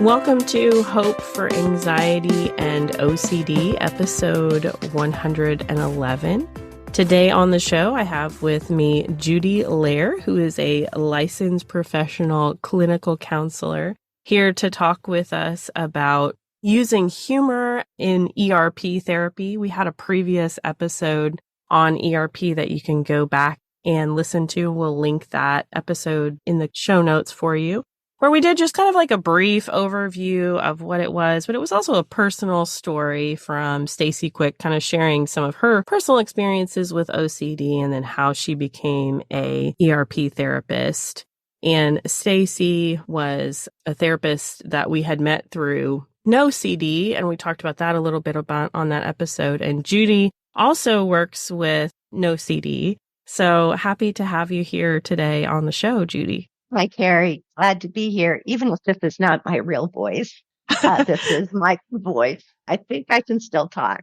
Welcome to Hope for Anxiety and OCD, episode 111. Today on the show, I have with me Judy Lair, who is a licensed professional clinical counselor, here to talk with us about using humor in ERP therapy. We had a previous episode on ERP that you can go back and listen to. We'll link that episode in the show notes for you, where we did just kind of like a brief overview of what it was, but it was also a personal story from Stacy Quick, kind of sharing some of her personal experiences with OCD and then how she became a ERP therapist. And Stacy was a therapist that we had met through No CD, and we talked about that a little bit about on that episode. And Judy also works with No CD. So happy to have you here today on the show, Judy. Hi, Carrie. Glad to be here. Even if this is not my real voice, this is my voice. I think I can still talk.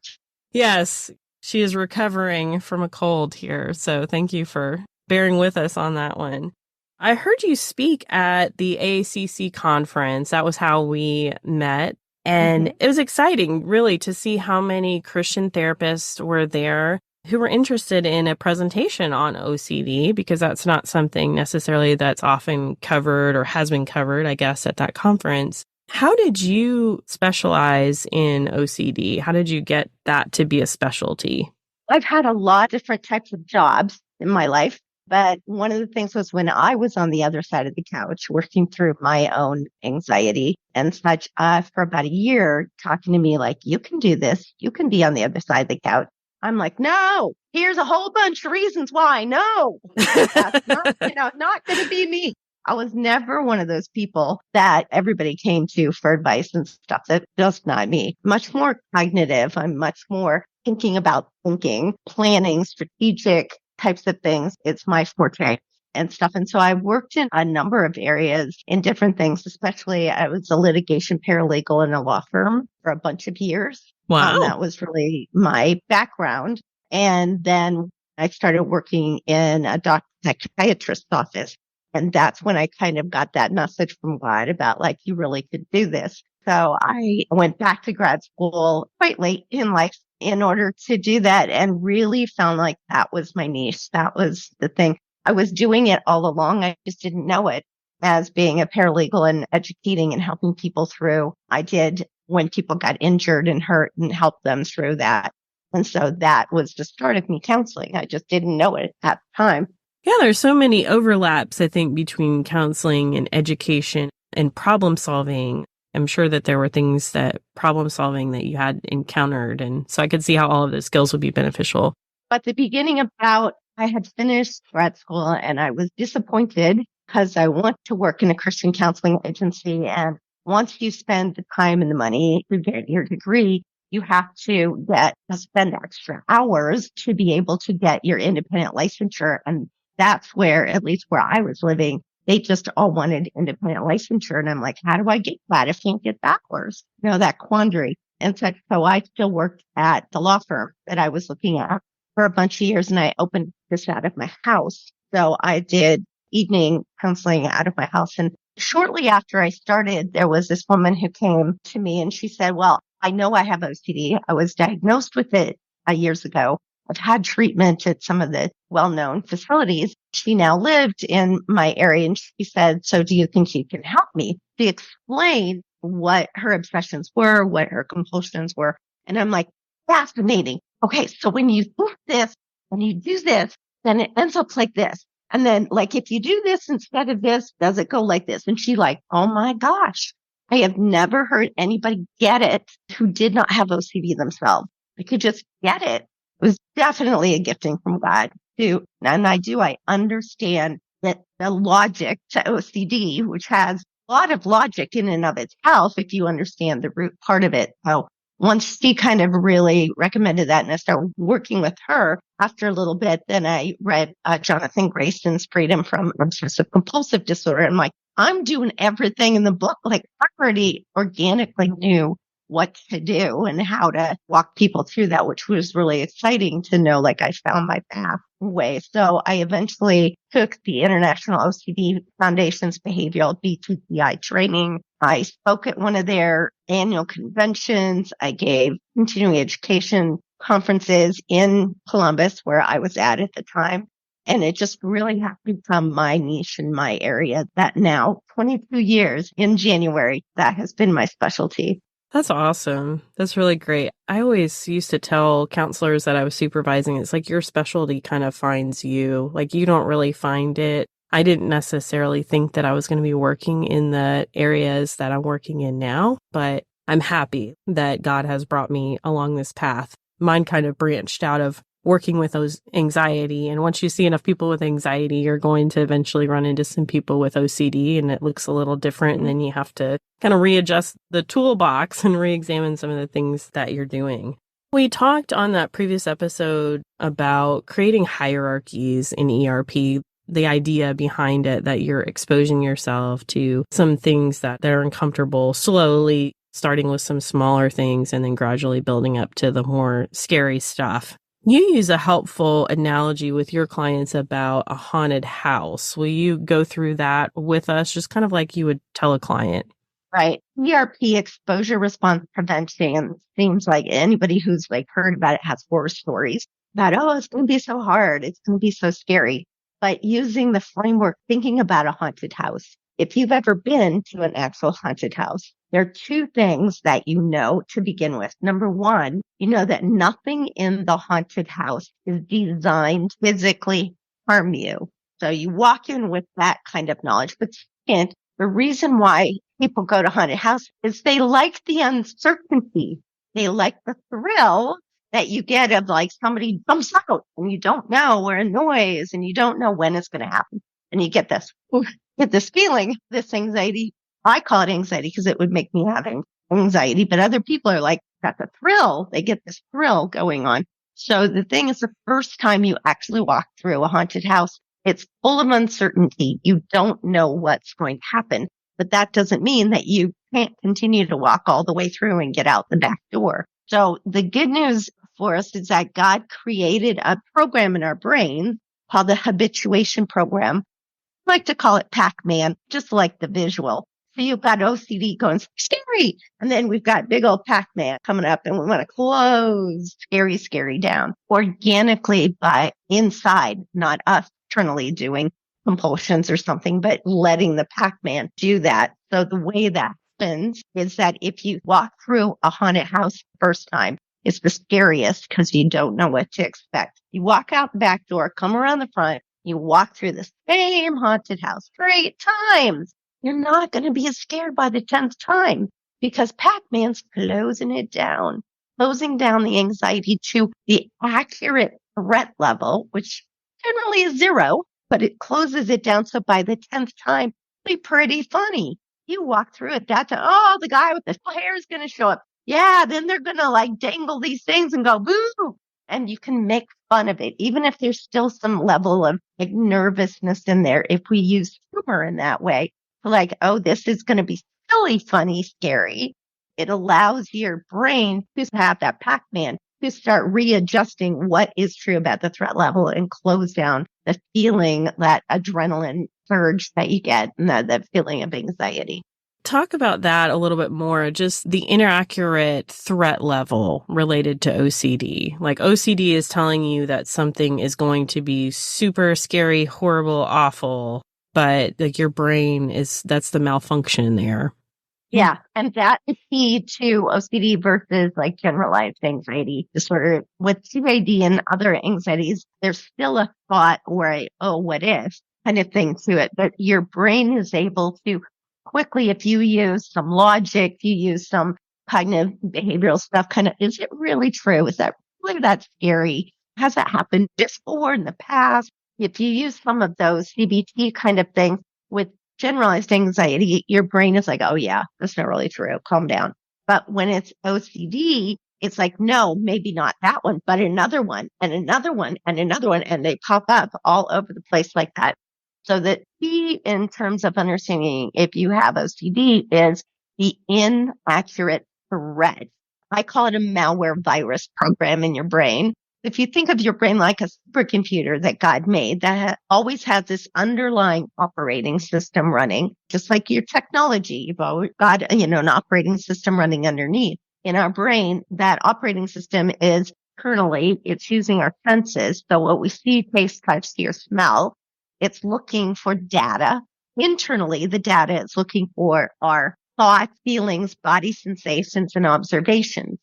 Yes, she is recovering from a cold here. So thank you for bearing with us on that one. I heard you speak at the AACC conference. That was how we met. And It was exciting, really, to see how many Christian therapists were there who were interested in a presentation on OCD, because that's not something necessarily that's often covered or has been covered, I guess, at that conference. How did you specialize in OCD? How did you get that to be a specialty? I've had a lot of different types of jobs in my life, but one of the things was when I was on the other side of the couch working through my own anxiety and such, for about a year, talking to me like, you can do this. You can be on the other side of the couch. I'm like, no, here's a whole bunch of reasons why. No, that's not going to be me. I was never one of those people that everybody came to for advice and stuff. That's just not me. Much more cognitive. I'm much more thinking about thinking, planning, strategic types of things. It's my forte and stuff. And so I worked in a number of areas in different things, especially I was a litigation paralegal in a law firm for a bunch of years. Wow. That was really my background. And then I started working in a psychiatrist's office. And that's when I kind of got that message from God about like, you really could do this. So I went back to grad school quite late in life in order to do that and really found like that was my niche. That was the thing. I was doing it all along. I just didn't know it as being a paralegal and educating and helping people through. I did when people got injured and hurt and helped them through that. And so that was the start of me counseling. I just didn't know it at the time. Yeah, there's so many overlaps, I think, between counseling and education and problem solving. I'm sure that there were things that problem solving that you had encountered. And so I could see how all of those skills would be beneficial. But the beginning about, I had finished grad school and I was disappointed because I want to work in a Christian counseling agency. And once you spend the time and the money to get your degree, you have to spend extra hours to be able to get your independent licensure. And that's where, at least where I was living, they just all wanted independent licensure. And I'm like, how do I get that if I can't get backwards? That quandary. And so I still worked at the law firm that I was looking at for a bunch of years. And I opened this out of my house. So I did evening counseling out of my house. And shortly after I started, there was this woman who came to me and she said, well, I know I have OCD. I was diagnosed with it years ago. I've had treatment at some of the well-known facilities. She now lived in my area and she said, so do you think you can help me? She explained what her obsessions were, what her compulsions were. And I'm like, fascinating. Okay, so when you do this and you do this, then it ends up like this. And then like, if you do this instead of this, does it go like this? And she like, oh my gosh, I have never heard anybody get it who did not have OCD themselves. I could just get it. It was definitely a gifting from God too. And I understand that the logic to OCD, which has a lot of logic in and of itself, if you understand the root part of it. So once she kind of really recommended that and I started working with her after a little bit, then I read Jonathan Grayson's Freedom from Obsessive Compulsive Disorder. I'm like, I'm doing everything in the book. Like I already organically knew what to do and how to walk people through that, which was really exciting to know, like I found my pathway. So I eventually took the International OCD Foundation's Behavioral BTCI training. I spoke at one of their annual conventions. I gave continuing education conferences in Columbus, where I was at the time. And it just really has become my niche in my area that now, 22 years in January, that has been my specialty. That's awesome. That's really great. I always used to tell counselors that I was supervising, it's like your specialty kind of finds you. Like you don't really find it. I didn't necessarily think that I was going to be working in the areas that I'm working in now, but I'm happy that God has brought me along this path. Mine kind of branched out of working with those anxiety. And once you see enough people with anxiety, you're going to eventually run into some people with OCD and it looks a little different. And then you have to kind of readjust the toolbox and re-examine some of the things that you're doing. We talked on that previous episode about creating hierarchies in ERP, the idea behind it that you're exposing yourself to some things that are uncomfortable slowly, starting with some smaller things and then gradually building up to the more scary stuff. You use a helpful analogy with your clients about a haunted house. Will you go through that with us, just kind of like you would tell a client? Right. ERP, exposure response prevention, seems like anybody who's like heard about it has horror stories about, oh, it's going to be so hard. It's going to be so scary. But using the framework, thinking about a haunted house, if you've ever been to an actual haunted house, there are two things that you know to begin with. Number one, you know that nothing in the haunted house is designed to physically harm you. So you walk in with that kind of knowledge. But second, the reason why people go to haunted house is they like the uncertainty. They like the thrill that you get of like somebody jumps out and you don't know, or a noise and you don't know when it's going to happen. And you get this feeling, this anxiety. I call it anxiety because it would make me have anxiety, but other people are like, that's a thrill. They get this thrill going on. So the thing is, the first time you actually walk through a haunted house, it's full of uncertainty. You don't know what's going to happen, but that doesn't mean that you can't continue to walk all the way through and get out the back door. So the good news for us is that God created a program in our brain called the habituation program. I like to call it Pac-Man, just like the visual. So you've got OCD going scary, and then we've got big old Pac-Man coming up, and we want to close scary, scary down organically by inside, not us internally doing compulsions or something, but letting the Pac-Man do that. So the way that happens is that if you walk through a haunted house the first time, it's the scariest because you don't know what to expect. You walk out the back door, come around the front, you walk through the same haunted house 3 times. You're not going to be as scared by the 10th time because Pac-Man's closing down the anxiety to the accurate threat level, which generally is 0, but it closes it down. So by the 10th time, it'll be pretty funny. You walk through it that time, oh, the guy with the hair is going to show up. Yeah, then they're going to like dangle these things and go, boo. And you can make fun of it, even if there's still some level of like nervousness in there. If we use humor in that way, like, oh, this is going to be silly, funny, scary. It allows your brain to have that Pac-Man to start readjusting what is true about the threat level and close down the feeling, that adrenaline surge that you get, and that feeling of anxiety. Talk about that a little bit more, just the inaccurate threat level related to OCD. Like OCD is telling you that something is going to be super scary, horrible, awful, but like your brain that's the malfunction there. Yeah. And that is key to OCD versus like generalized anxiety disorder. With CAD and other anxieties, there's still a thought or what if kind of thing to it, but your brain is able to quickly, if you use some logic, you use some cognitive behavioral stuff, kind of, is it really true? Is that really that scary? Has that happened before in the past? If you use some of those CBT kind of things with generalized anxiety, your brain is like, oh yeah, that's not really true. Calm down. But when it's OCD, it's like, no, maybe not that one, but another one and another one and another one. And they pop up all over the place like that. So the key in terms of understanding if you have OCD is the inaccurate threat. I call it a malware virus program in your brain. If you think of your brain like a supercomputer that God made that always has this underlying operating system running, just like your technology, you've always got, an operating system running underneath. In our brain, that operating system is internally, it's using our senses. So what we see, taste, touch, hear, smell, it's looking for data. Internally, the data it's looking for are thoughts, feelings, body sensations, and observations.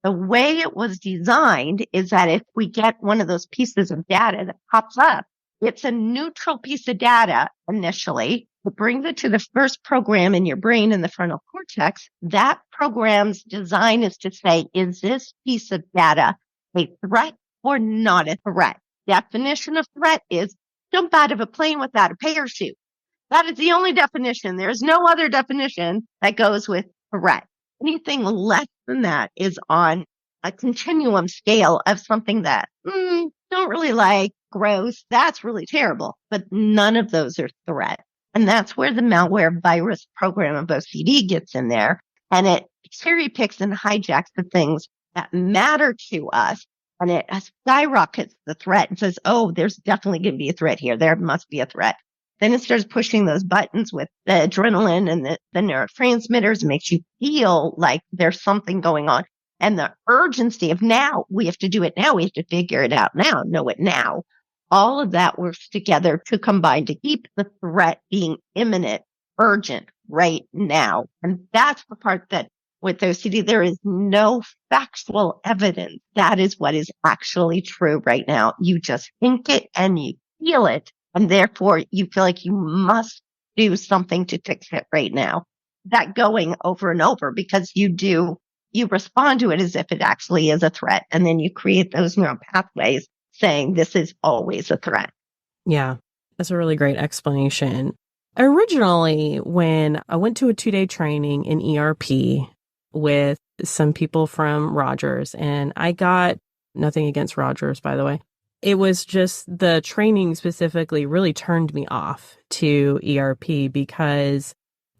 The way it was designed is that if we get one of those pieces of data that pops up, it's a neutral piece of data initially. It brings it to the first program in your brain in the frontal cortex. That program's design is to say, is this piece of data a threat or not a threat? Definition of threat is jump out of a plane without a parachute. That is the only definition. There's no other definition that goes with threat. Anything less than that is on a continuum scale of something that don't really like, gross, that's really terrible. But none of those are threat. And that's where the malware virus program of OCD gets in there. And it cherry picks and hijacks the things that matter to us. And it skyrockets the threat and says, oh, there's definitely going to be a threat here. There must be a threat. Then it starts pushing those buttons with the adrenaline and the neurotransmitters. It makes you feel like there's something going on. And the urgency of now, we have to do it now. We have to figure it out now, know it now. All of that works together to combine to keep the threat being imminent, urgent, right now. And that's the part that with OCD, there is no factual evidence. That is what is actually true right now. You just think it and you feel it. And therefore, you feel like you must do something to fix it right now. That going over and over because you respond to it as if it actually is a threat. And then you create those neural pathways saying this is always a threat. Yeah, that's a really great explanation. Originally, when I went to a 2-day training in ERP with some people from Rogers, and I got nothing against Rogers, by the way. It was just the training specifically really turned me off to ERP because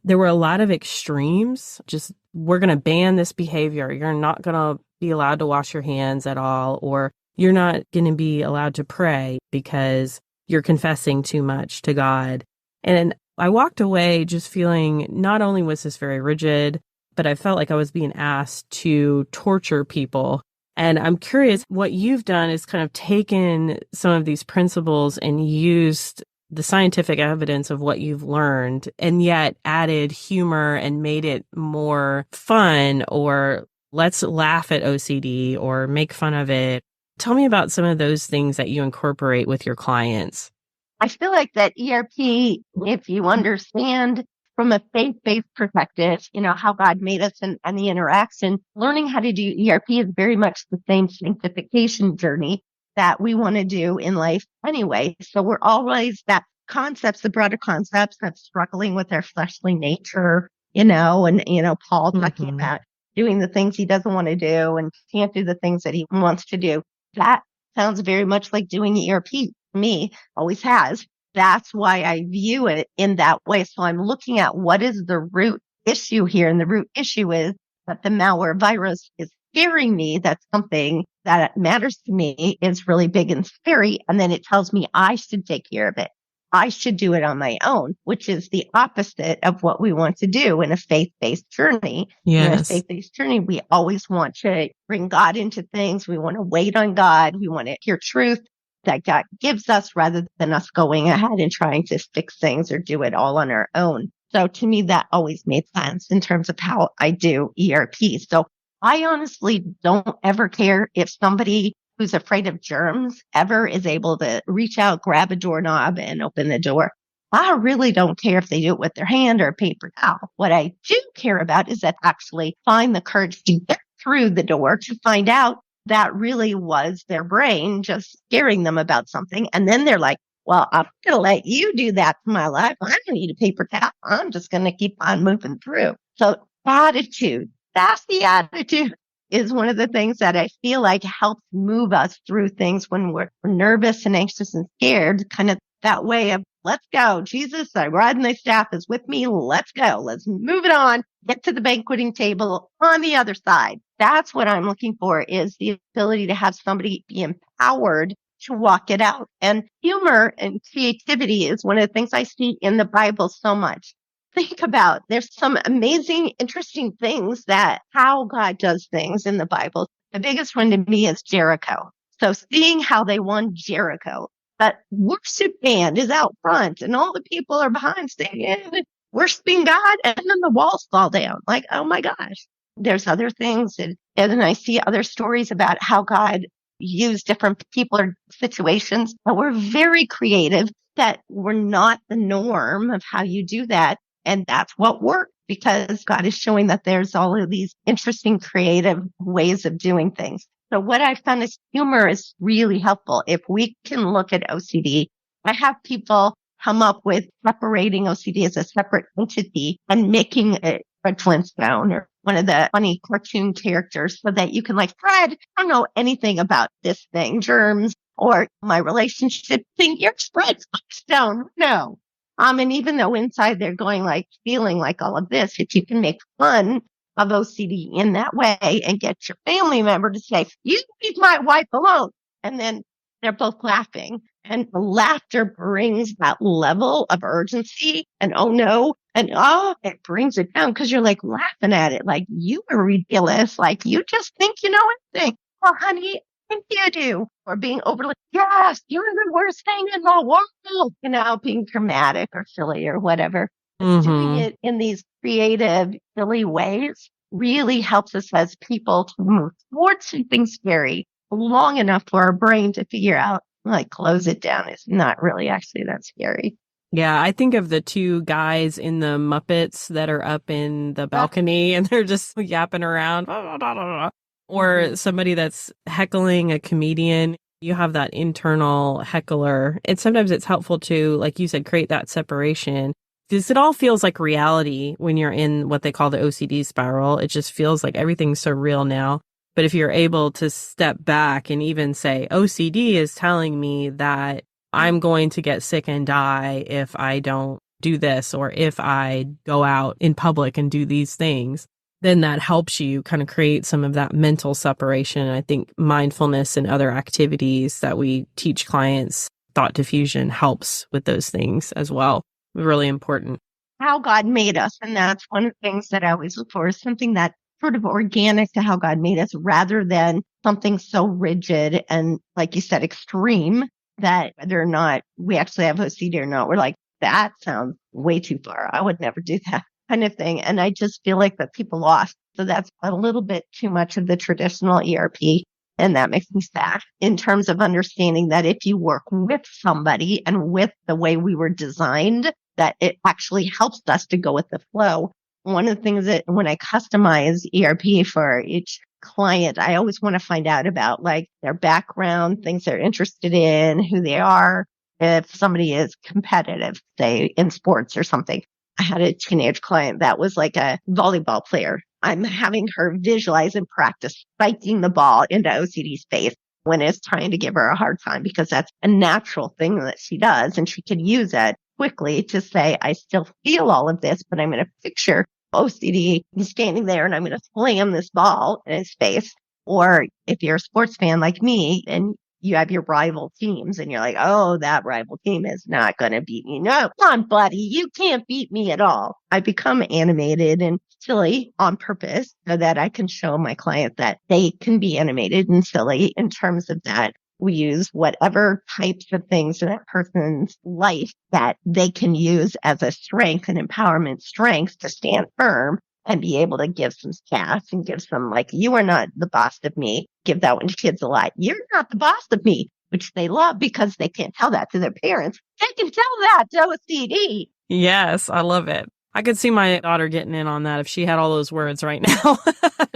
there were a lot of extremes. Just, we're going to ban this behavior. You're not going to be allowed to wash your hands at all, or you're not going to be allowed to pray because you're confessing too much to God. And I walked away just feeling not only was this very rigid, but I felt like I was being asked to torture people. And I'm curious, what you've done is kind of taken some of these principles and used the scientific evidence of what you've learned, and yet added humor and made it more fun, or let's laugh at OCD or make fun of it. Tell me about some of those things that you incorporate with your clients. I feel like that ERP, if you understand from a faith-based perspective, how God made us and the interaction, learning how to do ERP is very much the same sanctification journey that we want to do in life anyway. So we're always that concepts, the broader concepts of struggling with our fleshly nature, Paul talking about doing the things he doesn't want to do and can't do the things that he wants to do. That sounds very much like doing ERP to me, always has. That's why I view it in that way. So I'm looking at what is the root issue here. And the root issue is that the malware virus is scaring me. That's something that matters to me, is really big and scary. And then it tells me I should take care of it. I should do it on my own, which is the opposite of what we want to do in a faith-based journey. Yes. In a faith-based journey, we always want to bring God into things. We want to wait on God. We want to hear truth that God gives us rather than us going ahead and trying to fix things or do it all on our own. So to me, that always made sense in terms of how I do ERP. So I honestly don't ever care if somebody who's afraid of germs ever is able to reach out, grab a doorknob and open the door. I really don't care if they do it with their hand or a paper towel. What I do care about is that actually find the courage to get through the door to find out that really was their brain just scaring them about something. And then they're like, well, I'm going to let you do that to my life. I don't need a paper towel. I'm just going to keep on moving through. So attitude, that's the attitude, is one of the things that I feel like helps move us through things when we're nervous and anxious and scared, kind of that way of Let's go. Jesus, I ride in thy staff is with me. Let's go. Let's move it on. Get to the banqueting table on the other side. That's what I'm looking for, is the ability to have somebody be empowered to walk it out. And humor and creativity is one of the things I see in the Bible so much. Think about, there's some amazing, interesting things that how God does things in the Bible. The biggest one to me is Jericho. So seeing how they won Jericho, that worship band is out front and all the people are behind singing, worshiping God, and then the walls fall down. Like, oh my gosh. There's other things. And then I see other stories about how God used different people or situations that were very creative, that were not the norm of how you do that. And that's what worked, because God is showing that there's all of these interesting, creative ways of doing things. So what I found is humor is really helpful. If we can look at OCD, I have people come up with separating OCD as a separate entity and making it Fred Flintstone or one of the funny cartoon characters, so that you can, like, Fred, I don't know anything about this thing, germs, or my relationship thing. You're Fred Flintstone. No. And even though inside they're going, like, feeling like all of this, if you can make fun of OCD in that way and get your family member to say, you leave my wife alone. And then they're both laughing. And the laughter brings that level of urgency and, oh no, and oh, it brings it down, because you're like laughing at it. Like, you are ridiculous. Like, you just think you know everything. Well, honey, I think you do. Or being overly, yes, you're the worst thing in the world. You know, being dramatic or silly or whatever. Doing it in these creative, silly ways really helps us as people to move towards something scary long enough for our brain to figure out, like, close it down. It's not really actually that scary. Yeah, I think of the two guys in the Muppets that are up in the balcony and they're just yapping around, or somebody that's heckling a comedian. You have that internal heckler. And sometimes it's helpful to, like you said, create that separation, because it all feels like reality when you're in what they call the OCD spiral. It just feels like everything's so real now. But if you're able to step back and even say, OCD is telling me that I'm going to get sick and die if I don't do this, or if I go out in public and do these things, then that helps you kind of create some of that mental separation. I think mindfulness and other activities that we teach clients, thought diffusion, helps with those things as well. Really important. How God made us. And that's one of the things that I always look for, is something that's sort of organic to how God made us, rather than something so rigid and, like you said, extreme, that whether or not we actually have OCD or not, we're like, that sounds way too far. I would never do that kind of thing. And I just feel like that people lost. So that's a little bit too much of the traditional ERP. And that makes me sad, in terms of understanding that if you work with somebody and with the way we were designed, that it actually helps us to go with the flow. One of the things that when I customize ERP for each client, I always want to find out about, like, their background, things they're interested in, who they are. If somebody is competitive, say in sports or something. I had a teenage client that was like a volleyball player. I'm having her visualize and practice spiking the ball into OCD's face when it's trying to give her a hard time, because that's a natural thing that she does. And she can use it quickly to say, I still feel all of this, but I'm going to picture OCD standing there and I'm going to slam this ball in his face. Or if you're a sports fan like me and you have your rival teams and you're like, oh, that rival team is not going to beat me. No, come on, buddy. You can't beat me at all. I become animated and silly on purpose so that I can show my client that they can be animated and silly. In terms of that, we use whatever types of things in that person's life that they can use as a strength and empowerment strength to stand firm and be able to give some sass and give some, like, you are not the boss of me. Give that one to kids a lot. You're not the boss of me, which they love because they can't tell that to their parents. They can tell that to OCD. Yes, I love it. I could see my daughter getting in on that. If she had all those words right now,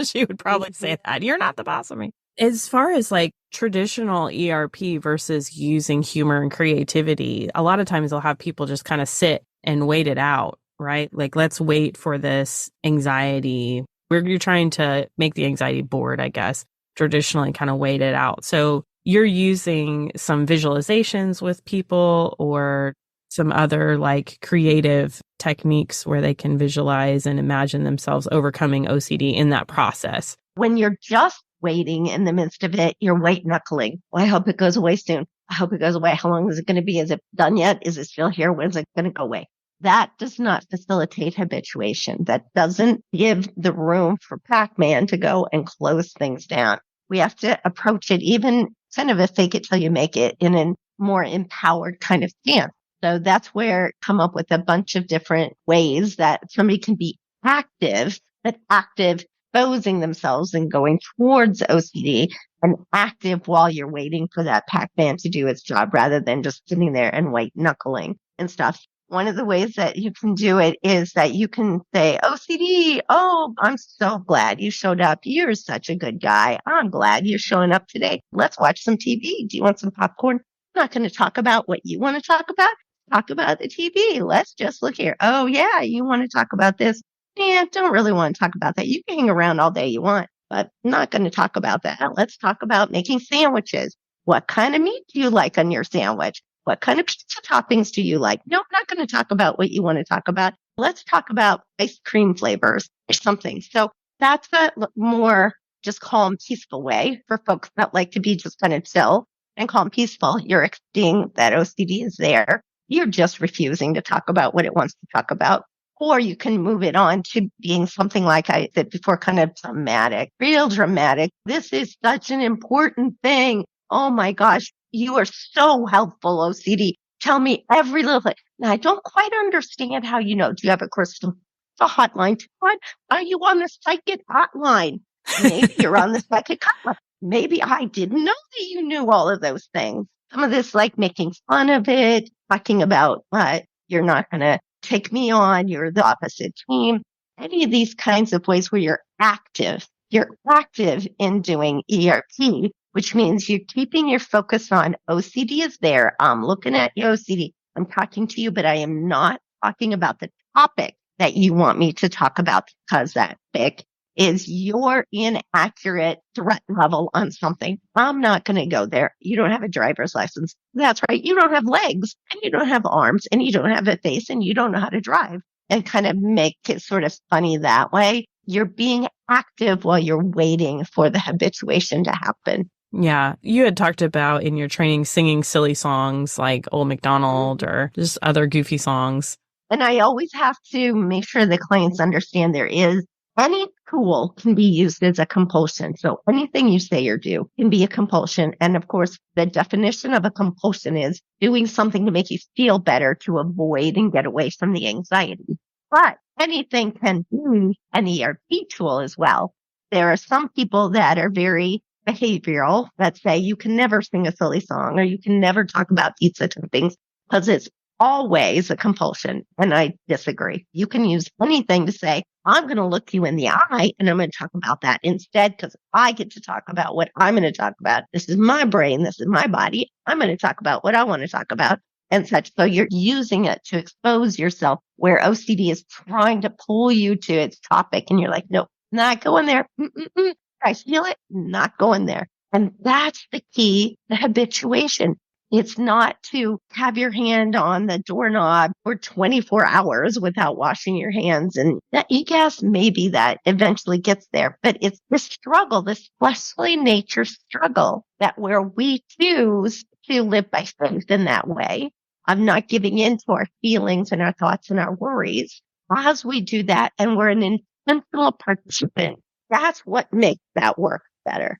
she would probably say that. You're not the boss of me. As far as like traditional ERP versus using humor and creativity, a lot of times they'll have people just kind of sit and wait it out, right? Like, let's wait for this anxiety. You're trying to make the anxiety bored, I guess, traditionally kind of wait it out. So you're using some visualizations with people or some other like creative techniques where they can visualize and imagine themselves overcoming OCD in that process. When you're just waiting in the midst of it, you're white knuckling. Well, I hope it goes away soon. I hope it goes away. How long is it going to be? Is it done yet? Is it still here? When is it going to go away? That does not facilitate habituation. That doesn't give the room for Pac-Man to go and close things down. We have to approach it even kind of a fake it till you make it in a more empowered kind of stance. So that's where come up with a bunch of different ways that somebody can be active, but active exposing themselves and going towards OCD, and active while you're waiting for that Pac-Man to do its job rather than just sitting there and white knuckling and stuff. One of the ways that you can do it is that you can say, OCD, oh, I'm so glad you showed up. You're such a good guy. I'm glad you're showing up today. Let's watch some TV. Do you want some popcorn? I'm not going to talk about what you want to talk about. Talk about the TV. Let's just look here. Oh, yeah, you want to talk about this? Yeah, don't really want to talk about that. You can hang around all day you want, but I'm not going to talk about that. Let's talk about making sandwiches. What kind of meat do you like on your sandwich? What kind of pizza toppings do you like? No, I'm not going to talk about what you want to talk about. Let's talk about ice cream flavors or something. So that's a more just calm, peaceful way for folks that like to be just kind of chill and calm, peaceful. You're accepting that OCD is there. You're just refusing to talk about what it wants to talk about. Or you can move it on to being something like I said before, kind of dramatic, real dramatic. This is such an important thing. Oh my gosh, you are so helpful, OCD. Tell me every little thing. Now, I don't quite understand how you know. Do you have a crystal hotline? What? Are you on the psychic hotline? Maybe you're on the psychic hotline. Maybe I didn't know that you knew all of those things. Some of this, like making fun of it, talking about you're not going to take me on, you're the opposite team. Any of these kinds of ways where you're active in doing ERP, which means you're keeping your focus on OCD is there. I'm looking at your OCD. I'm talking to you, but I am not talking about the topic that you want me to talk about, because that topic is your inaccurate threat level on something. I'm not going to go there. You don't have a driver's license. That's right. You don't have legs, and you don't have arms, and you don't have a face, and you don't know how to drive. And kind of make it sort of funny that way. You're being active while you're waiting for the habituation to happen. Yeah. You had talked about in your training singing silly songs like Old MacDonald or just other goofy songs. And I always have to make sure the clients understand there is any tool can be used as a compulsion. So anything you say or do can be a compulsion. And of course, the definition of a compulsion is doing something to make you feel better to avoid and get away from the anxiety. But anything can be an ERP tool as well. There are some people that are very behavioral that say you can never sing a silly song or you can never talk about pizza toppings because it's always a compulsion. And I disagree. You can use anything to say, I'm going to look you in the eye and I'm going to talk about that instead, because I get to talk about what I'm going to talk about. This is my brain. This is my body. I'm going to talk about what I want to talk about and such. So you're using it to expose yourself where OCD is trying to pull you to its topic. And you're like, no, not going there. I feel it, not going there. And that's the key to habituation. It's not to have your hand on the doorknob for 24 hours without washing your hands. And that, yes, maybe that eventually gets there. But it's the struggle, this fleshly nature struggle, that where we choose to live by faith in that way of not giving in to our feelings and our thoughts and our worries. As we do that, and we're an intentional participant, that's what makes that work better.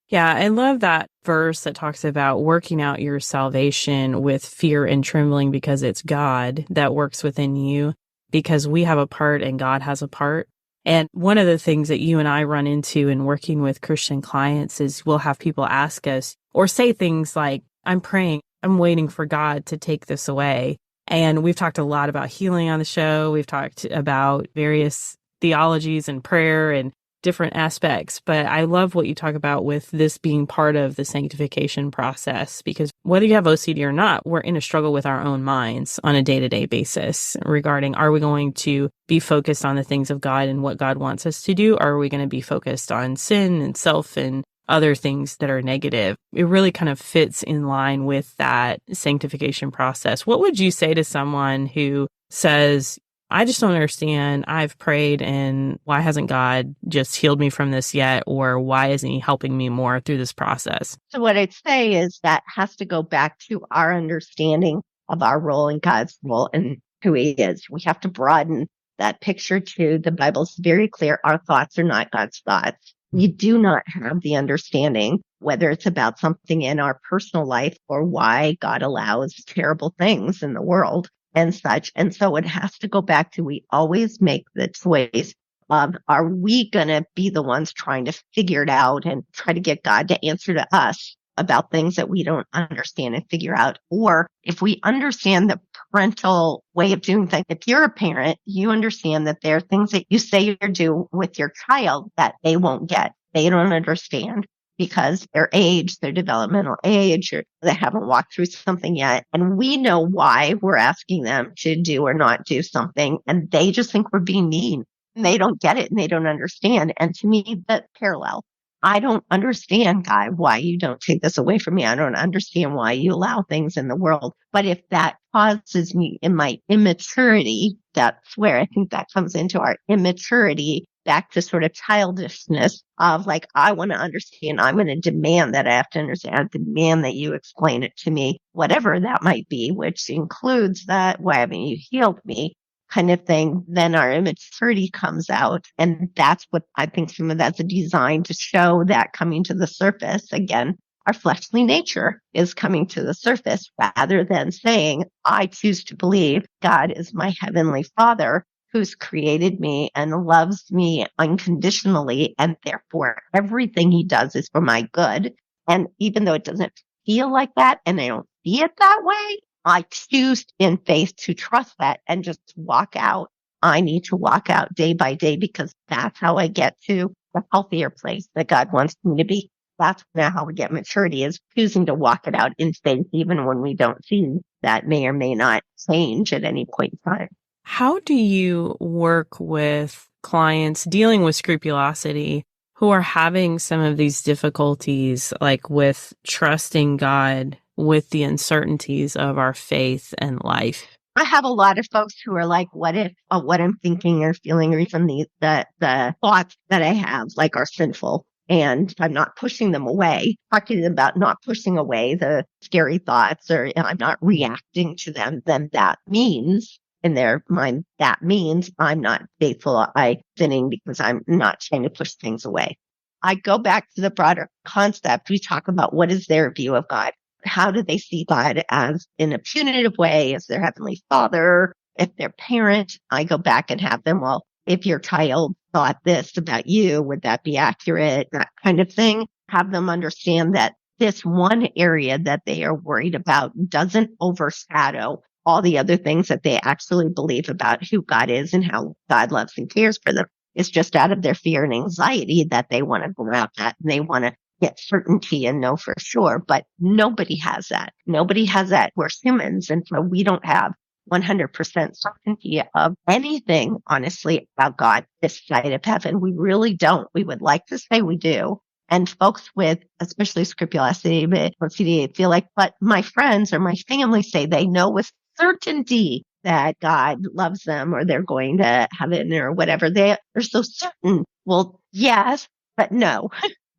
Yeah, I love that verse that talks about working out your salvation with fear and trembling, because it's God that works within you, because we have a part and God has a part. And one of the things that you and I run into in working with Christian clients is we'll have people ask us or say things like, I'm praying, I'm waiting for God to take this away. And we've talked a lot about healing on the show. We've talked about various theologies and prayer and different aspects, but I love what you talk about with this being part of the sanctification process, because whether you have OCD or not, we're in a struggle with our own minds on a day-to-day basis regarding, are we going to be focused on the things of God and what God wants us to do? Or are we going to be focused on sin and self and other things that are negative. It really kind of fits in line with that sanctification process. What would you say to someone who says, I just don't understand. I've prayed, and why hasn't God just healed me from this yet? Or why isn't he helping me more through this process? So what I'd say is that has to go back to our understanding of our role in God's role and who he is. We have to broaden that picture too. The Bible's very clear. Our thoughts are not God's thoughts. We do not have the understanding, whether it's about something in our personal life or why God allows terrible things in the world and such. And so it has to go back to, we always make the choice of, are we going to be the ones trying to figure it out and try to get God to answer to us about things that we don't understand and figure out? Or if we understand the parental way of doing things, if you're a parent, you understand that there are things that you say or do with your child that they won't get. They don't understand because their age, their developmental age, or they haven't walked through something yet. And we know why we're asking them to do or not do something. And they just think we're being mean. And they don't get it and they don't understand. And to me, that parallel. I don't understand, God, why you don't take this away from me. I don't understand why you allow things in the world. But if that causes me in my immaturity, that's where I think that comes into our immaturity, back to sort of childishness of like, I want to understand. I'm going to demand that I have to understand. I demand that you explain it to me, whatever that might be, which includes that, why haven't you healed me? Kind of thing, then our immaturity comes out. And that's what I think some of that's a design to show that coming to the surface. Again, our fleshly nature is coming to the surface rather than saying, I choose to believe God is my heavenly Father who's created me and loves me unconditionally. And therefore, everything he does is for my good. And even though it doesn't feel like that and I don't see it that way, I choose in faith to trust that and just walk out. I need to walk out day by day because that's how I get to the healthier place that God wants me to be. That's now how we get maturity, is choosing to walk it out in faith, even when we don't see that may or may not change at any point in time. How do you work with clients dealing with scrupulosity who are having some of these difficulties, like with trusting God with the uncertainties of our faith and life? I have a lot of folks who are like, what if what I'm thinking or feeling, or even the thoughts that I have, like, are sinful. And I'm not pushing them away, talking about not pushing away the scary thoughts, or I'm not reacting to them, then that means in their mind, that means I'm not faithful. I'm sinning because I'm not trying to push things away. I go back to the broader concept. We talk about what is their view of God. How do they see God, as in a punitive way, as their heavenly Father? If they're parent, I go back and have them, well, if your child thought this about you, would that be accurate? That kind of thing. Have them understand that this one area that they are worried about doesn't overshadow all the other things that they actually believe about who God is and how God loves and cares for them. It's just out of their fear and anxiety that they want to go out that and they want to get certainty and know for sure. But nobody has that. Nobody has that. We're humans. And so we don't have 100% certainty of anything, honestly, about God this side of heaven. We really don't. We would like to say we do. And folks with, especially scrupulosity, but OCD, feel like, but my friends or my family say they know with certainty that God loves them or they're going to heaven or whatever. They're so certain. Well, yes, but no.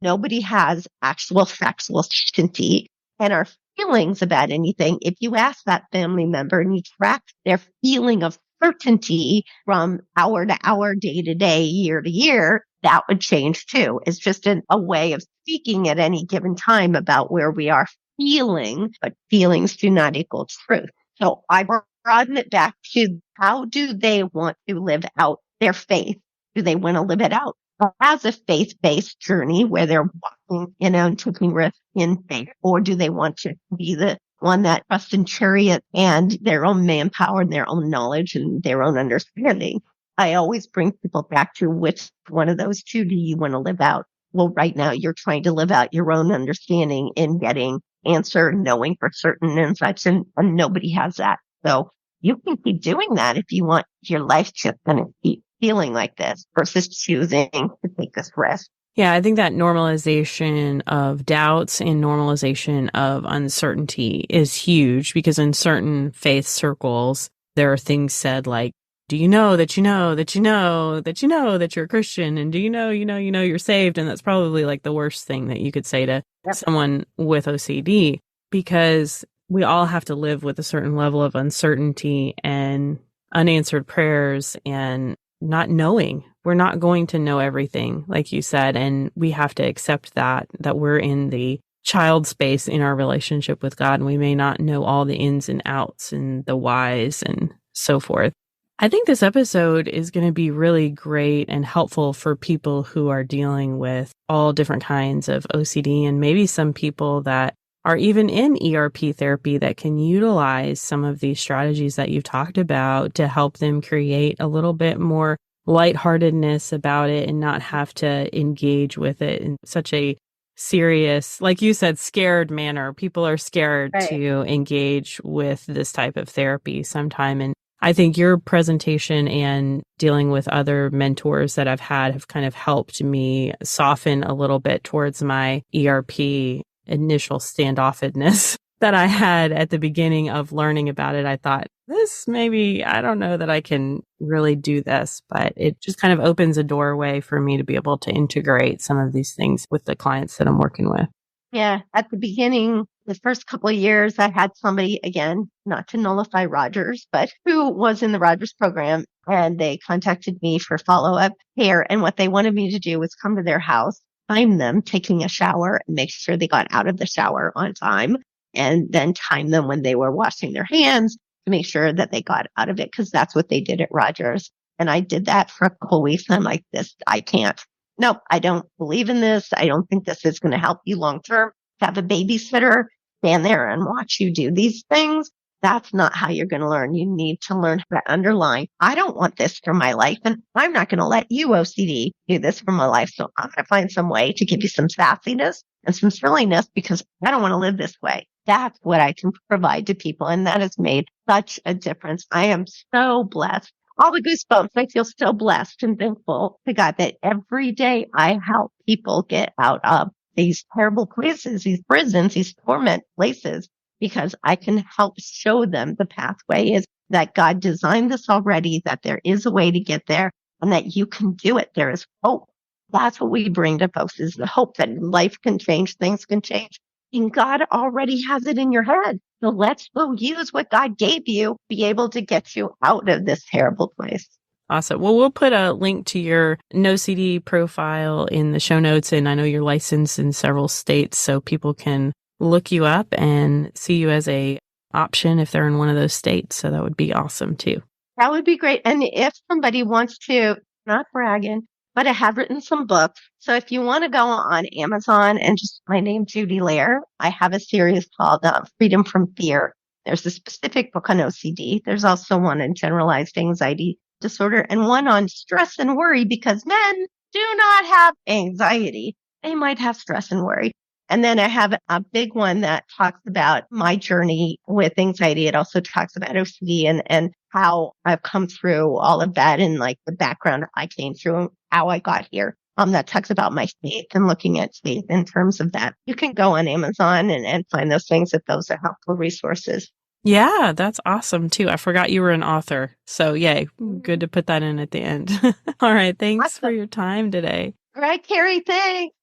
Nobody has actual factual certainty. And our feelings about anything, if you ask that family member and you track their feeling of certainty from hour to hour, day to day, year to year, that would change too. It's just a way of speaking at any given time about where we are feeling, but feelings do not equal truth. So I broaden it back to, how do they want to live out their faith? Do they want to live it out as a faith-based journey where they're walking, and taking risks in faith? Or do they want to be the one that trusts in chariot and their own manpower and their own knowledge and their own understanding? I always bring people back to, which one of those two do you want to live out? Well, right now you're trying to live out your own understanding in getting answer, knowing for certain and such, and nobody has that. So you can keep doing that if you want your life to kind of keep feeling like this versus choosing to take this risk. Yeah, I think that normalization of doubts and normalization of uncertainty is huge because in certain faith circles, there are things said like, do you know that you know that you know that you know that you're a Christian? And do you know you're saved? And that's probably like the worst thing that you could say to Yep. someone with OCD, because we all have to live with a certain level of uncertainty and unanswered prayers and not knowing. We're not going to know everything, like you said, and we have to accept that we're in the child space in our relationship with God, and we may not know all the ins and outs and the whys and so forth. I think this episode is going to be really great and helpful for people who are dealing with all different kinds of OCD, and maybe some people that are even in ERP therapy that can utilize some of these strategies that you've talked about to help them create a little bit more lightheartedness about it and not have to engage with it in such a serious, like you said, scared manner. People are scared Right. to engage with this type of therapy sometime. And I think your presentation and dealing with other mentors that I've had have kind of helped me soften a little bit towards my ERP initial standoffedness that I had at the beginning of learning about it. I thought, this maybe, I don't know that I can really do this, but it just kind of opens a doorway for me to be able to integrate some of these things with the clients that I'm working with. Yeah. At the beginning, the first couple of years, I had somebody, again, not to nullify Rogers, but who was in the Rogers program, and they contacted me for follow-up care. And what they wanted me to do was come to their house, time them taking a shower, and make sure they got out of the shower on time, and then time them when they were washing their hands to make sure that they got out of it, because that's what they did at Rogers. And I did that for a couple of weeks. And I'm like, I can't. Nope, I don't believe in this. I don't think this is going to help you long term. Have a babysitter stand there and watch you do these things. That's not how you're going to learn. You need to learn how to underline, I don't want this for my life, and I'm not going to let you, OCD, do this for my life. So I'm going to find some way to give you some sassiness and some silliness because I don't want to live this way. That's what I can provide to people. And that has made such a difference. I am so blessed. All the goosebumps. I feel so blessed and thankful to God that every day I help people get out of these terrible places, these prisons, these torment places, because I can help show them the pathway is that God designed this already, that there is a way to get there, and that you can do it. There is hope. That's what we bring to folks, is the hope that life can change, things can change. And God already has it in your head. So let's go use what God gave you, be able to get you out of this terrible place. Awesome. Well, we'll put a link to your NoCD profile in the show notes. And I know you're licensed in several states, so people can look you up and see you as a option if they're in one of those states. So that would be awesome too. That would be great. And if somebody wants to, not bragging, but I have written some books. So if you want to go on Amazon and just my name, Judy Lair, I have a series called Freedom from Fear. There's a specific book on OCD. There's also one on generalized anxiety disorder and one on stress and worry, because men do not have anxiety. They might have stress and worry. And then I have a big one that talks about my journey with anxiety. It also talks about OCD and how I've come through all of that and like the background I came through and how I got here. That talks about my faith and looking at faith in terms of that. You can go on Amazon and find those things if those are helpful resources. Yeah, that's awesome too. I forgot you were an author. So yay, good to put that in at the end. All right. Thanks for your time today. All right, Carrie, thanks.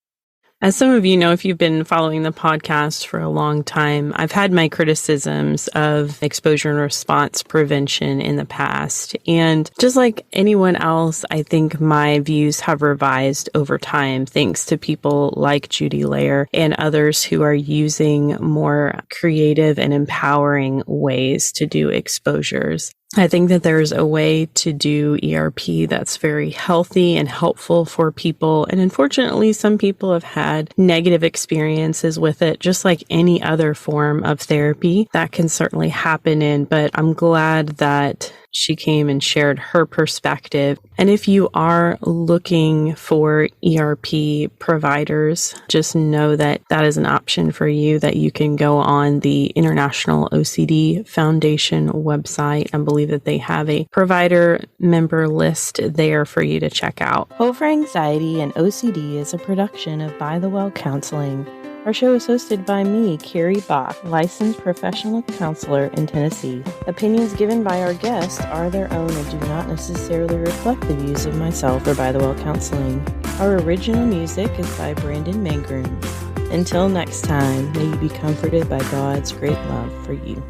As some of you know, if you've been following the podcast for a long time, I've had my criticisms of exposure and response prevention in the past. And just like anyone else, I think my views have revised over time, thanks to people like Judy Lair and others who are using more creative and empowering ways to do exposures. I think that there's a way to do ERP that's very healthy and helpful for people. And unfortunately, some people have had negative experiences with it, just like any other form of therapy that can certainly happen in. But I'm glad that She came and shared her perspective. And if you are looking for ERP providers, just know that that is an option for you, that you can go on the International OCD Foundation website. I believe that they have a provider member list there for you to check out. Hope for Anxiety and OCD is a production of By the Well Counseling. Our show is hosted by me, Carrie Bach, licensed professional counselor in Tennessee. Opinions given by our guests are their own and do not necessarily reflect the views of myself or By the Well Counseling. Our original music is by Brandon Mangrum. Until next time, may you be comforted by God's great love for you.